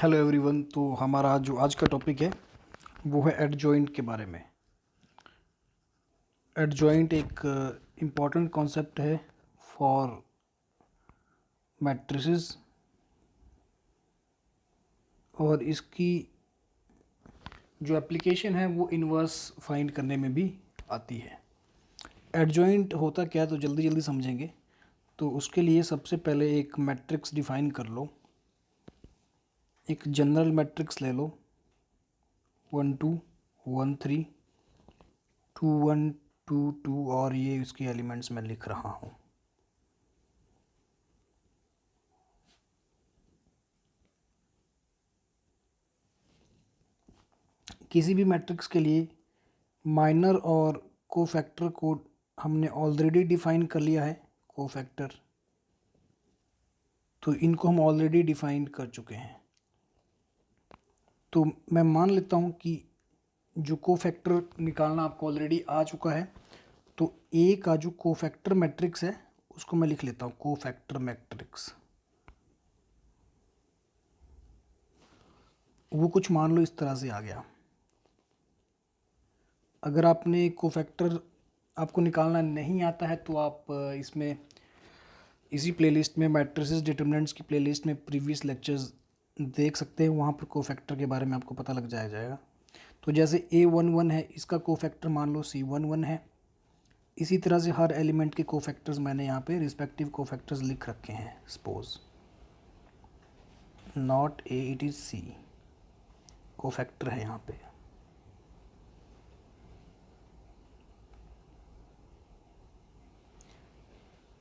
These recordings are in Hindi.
Hello everyone. तो हमारा जो आज का टॉपिक है वो है एडजॉइंट के बारे में। एडजॉइंट एक इम्पॉर्टेंट कॉन्सेप्ट है फॉर मैट्रिसेस और इसकी जो एप्लीकेशन है वो इन्वर्स फाइंड करने में भी आती है। एडजॉइंट होता क्या है तो जल्दी जल्दी समझेंगे। तो उसके लिए सबसे पहले एक मैट्रिक्स डिफ़ाइन कर लो। एक जनरल मैट्रिक्स ले लो 1 2 1 3 2 1 2 2 और ये इसके एलिमेंट्स मैं लिख रहा हूँ। किसी भी मैट्रिक्स के लिए माइनर और कोफैक्टर को हमने ऑलरेडी डिफ़ाइन कर लिया है। कोफैक्टर तो इनको हम ऑलरेडी डिफ़ाइन कर चुके हैं। तो मैं मान लेता हूँ कि जो कोफैक्टर निकालना आपको ऑलरेडी आ चुका है। तो ए का जो कोफैक्टर मैट्रिक्स है उसको मैं लिख लेता हूँ कोफैक्टर मैट्रिक्स। वो कुछ मान लो इस तरह से आ गया। अगर आपने कोफैक्टर आपको निकालना नहीं आता है तो आप इसमें इसी प्लेलिस्ट में मैट्रिसेस डिटरमिनेंट्स की प्लेलिस्ट में प्रीवियस लेक्चर्स देख सकते हैं। वहाँ पर कोफैक्टर के बारे में आपको पता लग जाएगा। तो जैसे A11 है, इसका कोफैक्टर मान लो C11 है। इसी तरह से हर एलिमेंट के कोफैक्टर्स मैंने यहाँ पे रिस्पेक्टिव कोफैक्टर्स लिख रखे हैं। Suppose not A it is C cofactor है यहाँ पे।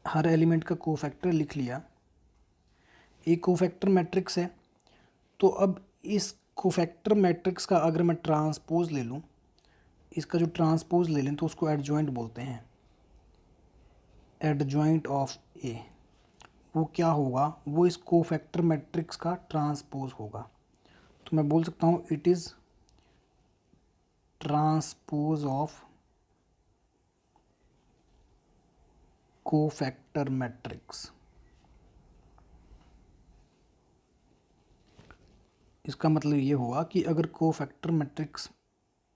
हर एलिमेंट का कोफैक्टर लिख लिया। एक कोफैक्टर मैट्रिक्स है। तो अब इस कोफैक्टर मैट्रिक्स का अगर मैं ट्रांसपोज ले लूँ, इसका जो ट्रांसपोज ले लें तो उसको एडजॉइंट बोलते हैं। एडजॉइंट ऑफ ए वो क्या होगा, वो इस कोफैक्टर मैट्रिक्स का ट्रांसपोज होगा। तो मैं बोल सकता हूँ it is transpose of cofactor matrix. इसका मतलब ये हुआ कि अगर कोफैक्टर मैट्रिक्स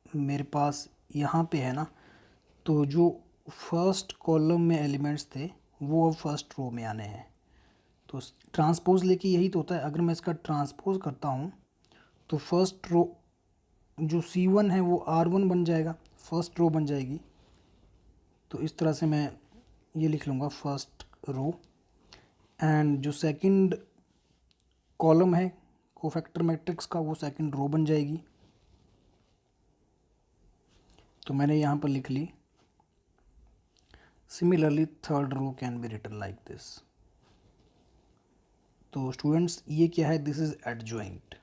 मेरे पास यहाँ पे है ना, तो जो फर्स्ट कॉलम में एलिमेंट्स थे वो अब फर्स्ट रो में आने हैं। तो ट्रांसपोज लेके यही तो होता है। अगर मैं इसका ट्रांसपोज करता हूँ तो फर्स्ट रो जो C1 है वो R1 बन जाएगा, फर्स्ट रो बन जाएगी। तो इस तरह से मैं ये लिख लूँगा फर्स्ट रो। एंड जो सेकंड कॉलम है कोफैक्टर मैट्रिक्स का वो सेकंड रो बन जाएगी। तो मैंने यहाँ पर लिख ली। Similarly third row can be written like this. तो स्टूडेंट्स ये क्या है, दिस इज़ एडजॉइंट।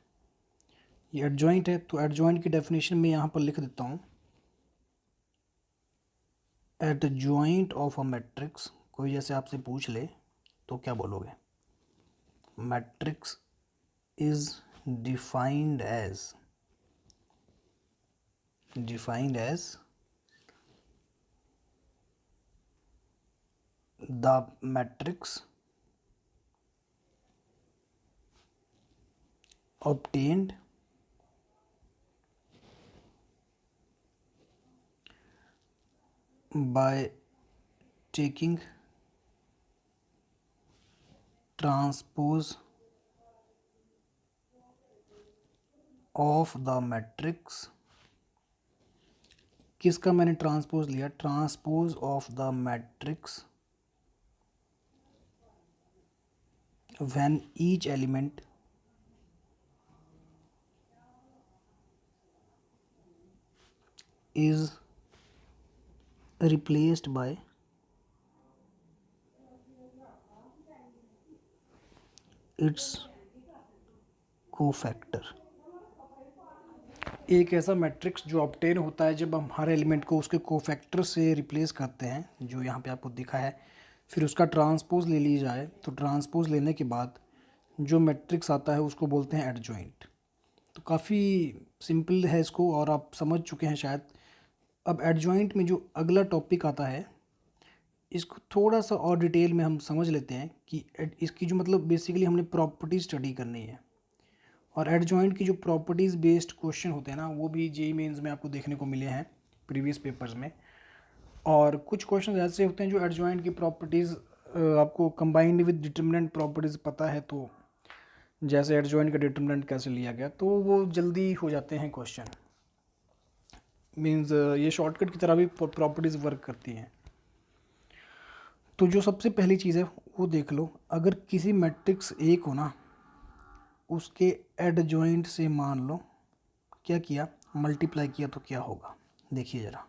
ये एडजॉइंट है। तो एडजॉइंट की डेफिनेशन में यहाँ पर लिख देता हूँ। एडजॉइंट ऑफ अ मैट्रिक्स, कोई जैसे आपसे पूछ ले तो क्या बोलोगे? Matrix is defined as the matrix obtained by taking transpose of the matrix। किसका मैंने ट्रांसपोज लिया? Transpose of the matrix when each element is replaced by its cofactor. एक ऐसा मैट्रिक्स जो ऑब्टेन होता है जब हम हर एलिमेंट को उसके कोफैक्टर से रिप्लेस करते हैं, जो यहाँ पे आपको दिखा है। फिर उसका ट्रांसपोज ले ली जाए तो ट्रांसपोज लेने के बाद जो मैट्रिक्स आता है उसको बोलते हैं एडजॉइंट। तो काफ़ी सिंपल है इसको और आप समझ चुके हैं शायद। अब एडजॉइंट में जो अगला टॉपिक आता है इसको थोड़ा सा और डिटेल में हम समझ लेते हैं कि इसकी जो मतलब बेसिकली हमने प्रॉपर्टी स्टडी करनी है। और एडजॉइंट की जो प्रॉपर्टीज़ बेस्ड क्वेश्चन होते हैं ना, वो भी जेईई मेंस में आपको देखने को मिले हैं प्रीवियस पेपर्स में। और कुछ क्वेश्चन ऐसे होते हैं जो एडजॉइंट की प्रॉपर्टीज़ आपको कंबाइंड विद डिटर्मिनेंट प्रॉपर्टीज़ पता है, तो जैसे एडजॉइंट का डिटर्मिनेंट कैसे लिया गया, तो वो जल्दी हो जाते हैं क्वेश्चन। मीन्स ये शॉर्टकट की तरह भी प्रॉपर्टीज़ वर्क करती हैं। तो जो सबसे पहली चीज़ है वो देख लो, अगर किसी मैट्रिक्स ए को ना उसके एडजॉइंट से मान लो क्या किया, मल्टीप्लाई किया, तो क्या होगा देखिए ज़रा।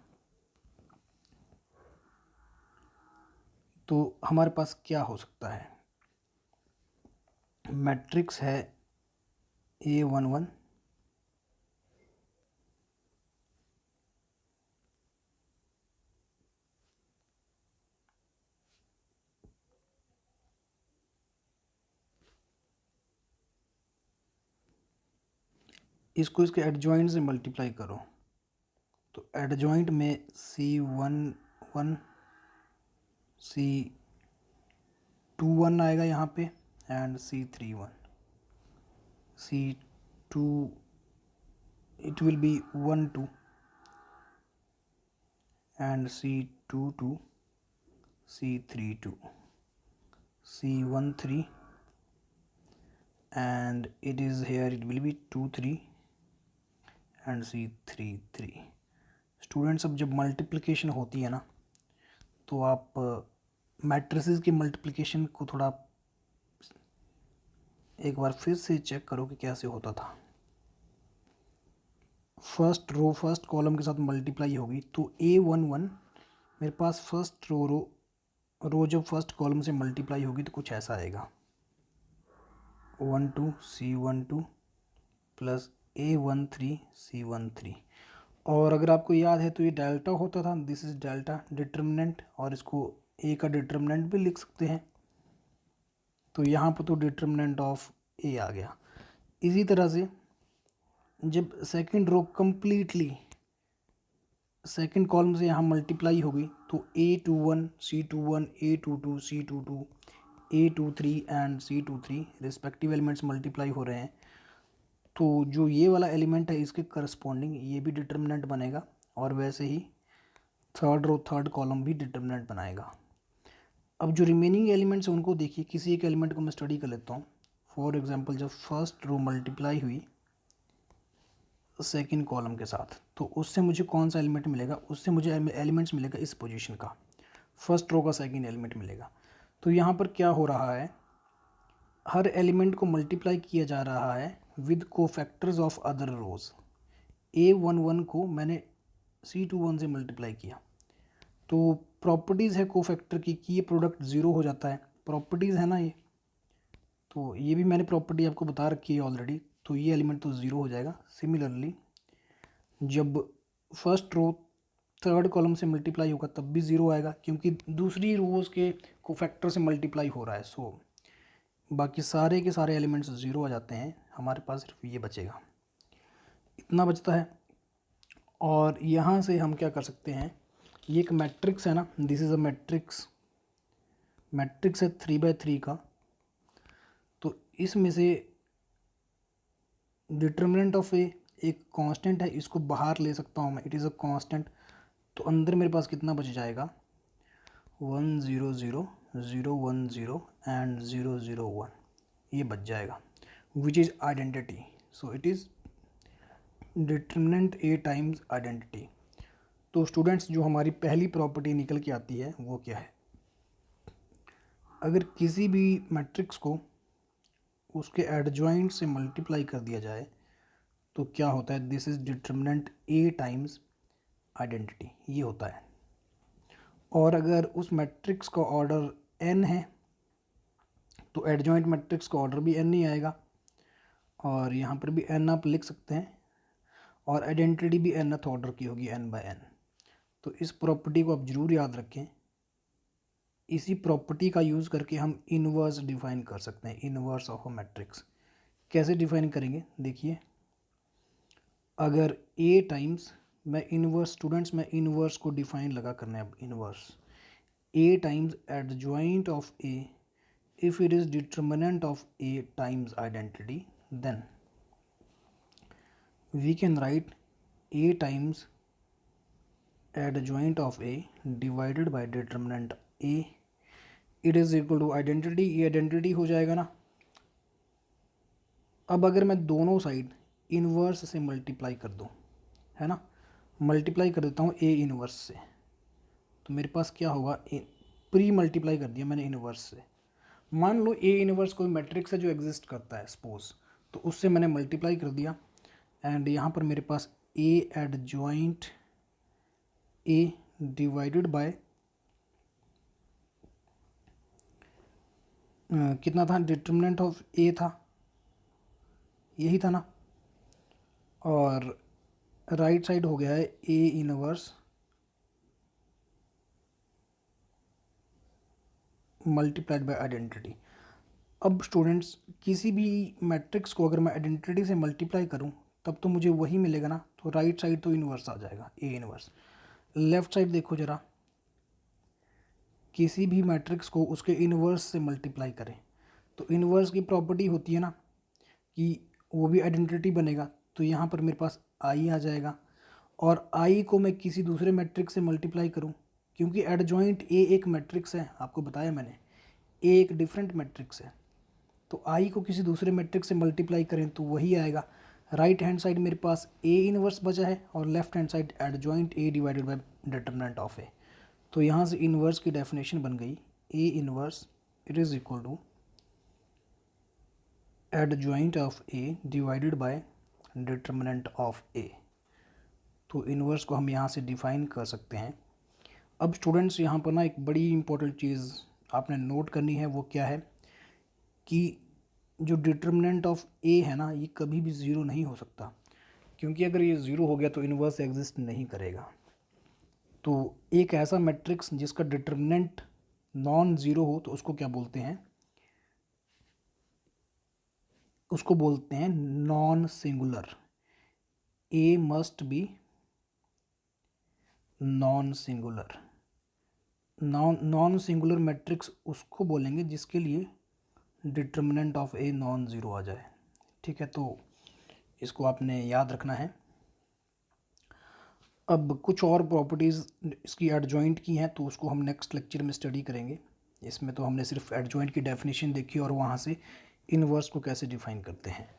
तो हमारे पास क्या हो सकता है, मैट्रिक्स है A11, इसको इसके एडजॉइंट से मल्टीप्लाई करो, तो एडजॉइंट में C11 C21 आएगा यहाँ पे, and C31 C2 it will be 12 and C22 C32 C13 and it is here, it will be 23 and C33। Students अब जब मल्टीप्लिकेशन होती है ना, तो आप मैट्रिसेस की मल्टीप्लिकेशन को थोड़ा एक बार फिर से चेक करो कि कैसे होता था। फर्स्ट रो फर्स्ट कॉलम के साथ मल्टीप्लाई होगी, तो A11 मेरे पास फर्स्ट रो जब फर्स्ट कॉलम से मल्टीप्लाई होगी तो कुछ ऐसा आएगा, 12 C12 प्लस A13 C13। और अगर आपको याद है तो ये डेल्टा होता था, दिस इज डेल्टा डिटर्मिनेंट, और इसको ए का डिटर्मिनेंट भी लिख सकते हैं। तो यहाँ पर तो डिटर्मिनेंट ऑफ ए आ गया। इसी तरह से जब second row completely second column से यहाँ मल्टीप्लाई होगी, तो A21 C21 A22 C22 A23 and C23 respective elements multiply हो रहे हैं, तो जो ये वाला एलिमेंट है इसके करस्पॉन्डिंग ये भी डिटर्मिनेंट बनेगा, और वैसे ही थर्ड रो थर्ड कॉलम भी डिटर्मिनेंट बनाएगा। अब जो रिमेनिंग एलिमेंट्स हैं उनको देखिए, किसी एक एलिमेंट को मैं स्टडी कर लेता हूँ। फॉर एग्जांपल जब फर्स्ट रो मल्टीप्लाई हुई सेकंड कॉलम के साथ, तो उससे मुझे कौन सा एलिमेंट मिलेगा, उससे मुझे एलिमेंट्स मिलेगा इस पोजीशन का, फर्स्ट रो का सेकंड एलिमेंट मिलेगा। तो यहाँ पर क्या हो रहा है, हर एलिमेंट को मल्टीप्लाई किया जा रहा है with cofactors of other rows. A11 को मैंने C21 से मल्टीप्लाई किया, तो प्रॉपर्टीज़ है कोफैक्टर की कि ये प्रोडक्ट ज़ीरो हो जाता है, प्रॉपर्टीज़ है ना ये, तो ये भी मैंने प्रॉपर्टी आपको बता रखी है ऑलरेडी, तो ये एलिमेंट तो ज़ीरो हो जाएगा। सिमिलरली जब फर्स्ट रो थर्ड कॉलम से मल्टीप्लाई होगा तब भी ज़ीरो आएगा, क्योंकि दूसरी रोज़ के कोफैक्टर से मल्टीप्लाई हो रहा है। सो बाकी सारे के सारे एलिमेंट्स ज़ीरो आ जाते हैं, हमारे पास सिर्फ ये बचेगा, इतना बचता है। और यहाँ से हम क्या कर सकते हैं, ये एक मैट्रिक्स है ना, this is a matrix, matrix है 3x3 का, तो इसमें से डिटर्मिनेंट ऑफ ए एक कांस्टेंट है, इसको बाहर ले सकता हूँ मैं, इट इज़ अ कांस्टेंट, तो अंदर मेरे पास कितना बच जाएगा, 1 0 0 0 1 0 एंड 0 0 1, ये बच जाएगा, which is identity. So it is determinant A times identity. तो स्टूडेंट्स जो हमारी पहली प्रॉपर्टी निकल के आती है वो क्या है, अगर किसी भी मैट्रिक्स को उसके एडजॉइंट से मल्टीप्लाई कर दिया जाए तो क्या होता है, this is determinant A times identity, ये होता है। और अगर उस मैट्रिक्स का ऑर्डर n है तो एडजॉइंट मैट्रिक्स का ऑर्डर भी n ही आएगा, और यहाँ पर भी n आप लिख सकते हैं, और आइडेंटिटी भी nth ऑर्डर की होगी n/n। तो इस प्रॉपर्टी को आप ज़रूर याद रखें, इसी प्रॉपर्टी का यूज़ करके हम इनवर्स डिफाइन कर सकते हैं, इनवर्स ऑफ अ मैट्रिक्स। कैसे डिफाइन करेंगे देखिए, अगर a टाइम्स, मैं इनवर्स स्टूडेंट्स मैं इनवर्स को डिफाइन लगा करना है, अब inverse a times adjoint of a if it is determinant of a times identity, then we can write A times adjoint of A divided by determinant A, it is equal to identity, ये आइडेंटिटी हो जाएगा ना। अब अगर मैं दोनों साइड इन्वर्स से मल्टीप्लाई कर दूं, है ना, मल्टीप्लाई कर देता हूँ ए इन्वर्स से, तो मेरे पास क्या होगा, प्री मल्टीप्लाई कर दिया मैंने इन्वर्स से। मान लो ए इन्वर्स कोई मैट्रिक्स है जो एग्जिस्ट करता है सपोज, तो उससे मैंने मल्टीप्लाई कर दिया एंड यहाँ पर मेरे पास A adjoint A divided by कितना था, डिटर्मिनेंट ऑफ ए था, यही था ना, और राइट साइड हो गया है A inverse multiplied by identity. अब स्टूडेंट्स किसी भी मैट्रिक्स को अगर मैं आइडेंटिटी से मल्टीप्लाई करूं तब तो मुझे वही मिलेगा ना, तो राइट साइड तो इनवर्स आ जाएगा ए इनवर्स। लेफ्ट साइड देखो जरा, किसी भी मैट्रिक्स को उसके इनवर्स से मल्टीप्लाई करें तो इनवर्स की प्रॉपर्टी होती है ना कि वो भी आइडेंटिटी बनेगा, तो यहाँ पर मेरे पास आई आ जाएगा। और आई को मैं किसी दूसरे मैट्रिक्स से मल्टीप्लाई करूँ, क्योंकि एडजॉइंट ए एक मैट्रिक्स है, आपको बताया मैंने, ए एक डिफरेंट मैट्रिक्स है, तो आई को किसी दूसरे मैट्रिक्स से मल्टीप्लाई करें तो वही आएगा। राइट हैंड साइड मेरे पास ए इनवर्स बचा है और left hand side adjoint A divided by determinant of A. तो यहाँ से इनवर्स की डेफिनेशन बन गई, A inverse it is equal to adjoint of A divided by determinant of A. तो इनवर्स को हम यहाँ से डिफाइन कर सकते हैं। अब स्टूडेंट्स यहाँ पर ना एक बड़ी इंपॉर्टेंट चीज़ आपने नोट करनी है, वो क्या है कि जो डिटर्मिनेंट ऑफ ए है ना, ये कभी भी ज़ीरो नहीं हो सकता, क्योंकि अगर ये ज़ीरो हो गया तो इनवर्स एग्जिस्ट नहीं करेगा। तो एक ऐसा मैट्रिक्स जिसका डिटर्मिनेंट नॉन ज़ीरो हो तो उसको क्या बोलते हैं, उसको बोलते हैं non singular. A must be non singular. Non singular matrix उसको बोलेंगे जिसके लिए determinant of A non zero आ जाए। ठीक है, तो इसको आपने याद रखना है। अब कुछ और प्रॉपर्टीज़ इसकी एडजॉइंट की हैं तो उसको हम नेक्स्ट लेक्चर में स्टडी करेंगे। इसमें तो हमने सिर्फ एडजॉइंट की डेफिनेशन देखी और वहाँ से इनवर्स को कैसे डिफाइन करते हैं।